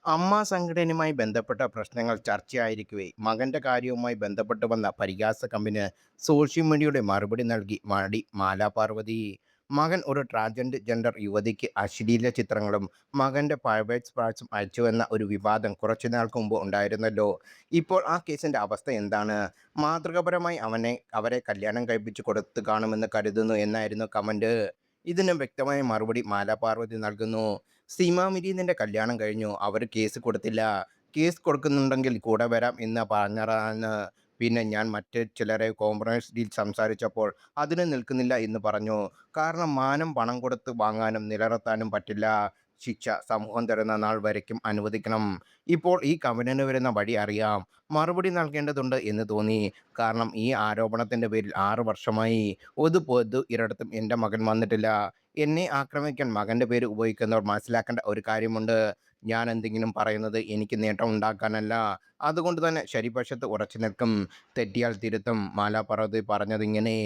അമ്മ സംഘടനയുമായി ബന്ധപ്പെട്ട പ്രശ്നങ്ങൾ ചർച്ചയായിരിക്കവേ മകന്റെ കാര്യവുമായി ബന്ധപ്പെട്ട് വന്ന പരിഹാസ കമ്പിന് സോഷ്യൽ മീഡിയയുടെ മറുപടി നൽകി മാലാ പാർവതി. മകൻ ഒരു ട്രാൻസ്ജെൻഡർ യുവതിക്ക് അശ്ലീല ചിത്രങ്ങളും മകന്റെ പ്രൈവറ്റ് പാർട്സും അയച്ചുവെന്ന ഒരു വിവാദം കുറച്ചുനാൾക്ക് മുമ്പ് ഉണ്ടായിരുന്നല്ലോ. ഇപ്പോൾ ആ കേസിന്റെ അവസ്ഥ എന്താണ്? മാതൃകാപരമായി അവരെ കല്യാണം കഴിപ്പിച്ചു കൊടുത്തു കാണുമെന്ന് കരുതുന്നു എന്നായിരുന്നു കമന്റ്. ഇതിന് വ്യക്തമായ മറുപടി മാലാ പാർവതി നൽകുന്നു. സീമ മിരീന്നിന്റെ കല്യാണം കഴിഞ്ഞു. അവര് കേസ് കൊടുത്തില്ല. കേസ് കൊടുക്കുന്നുണ്ടെങ്കിൽ കൂടെ വരാം എന്ന് പറഞ്ഞതാണ്. പിന്നെ ഞാൻ മറ്റ് ചിലരെ കോംപ്രമൈസ് ഡീൽ സംസാരിച്ചപ്പോൾ അതിന് നിൽക്കുന്നില്ല എന്ന് പറഞ്ഞു. കാരണം മാനം പണം കൊടുത്ത് വാങ്ങാനും നിലനിർത്താനും പറ്റില്ല. ശിക്ഷ സമൂഹം തരുന്ന നാൾ വരയ്ക്കും അനുവദിക്കണം. ഇപ്പോൾ ഈ കമന്റിന് വരുന്ന വഴി അറിയാം. മറുപടി നൽകേണ്ടതുണ്ട് എന്ന് തോന്നി. കാരണം ഈ ആരോപണത്തിന്റെ പേരിൽ 6 വർഷമായി പൊതു ഇരടത്തും എൻ്റെ മകൻ വന്നിട്ടില്ല. എന്നെ ആക്രമിക്കാൻ മകന്റെ പേര് ഉപയോഗിക്കുന്നവർ മനസ്സിലാക്കേണ്ട ഒരു കാര്യമുണ്ട്. ഞാൻ എന്തെങ്കിലും പറയുന്നത് എനിക്ക് നേട്ടം ഉണ്ടാക്കാനല്ല. അതുകൊണ്ട് തന്നെ ശരിപക്ഷത്ത് ഉറച്ചു നിൽക്കും. തെറ്റിയാൽ തിരുത്തും. മാലാ പാർവതി പറഞ്ഞതിങ്ങനെ.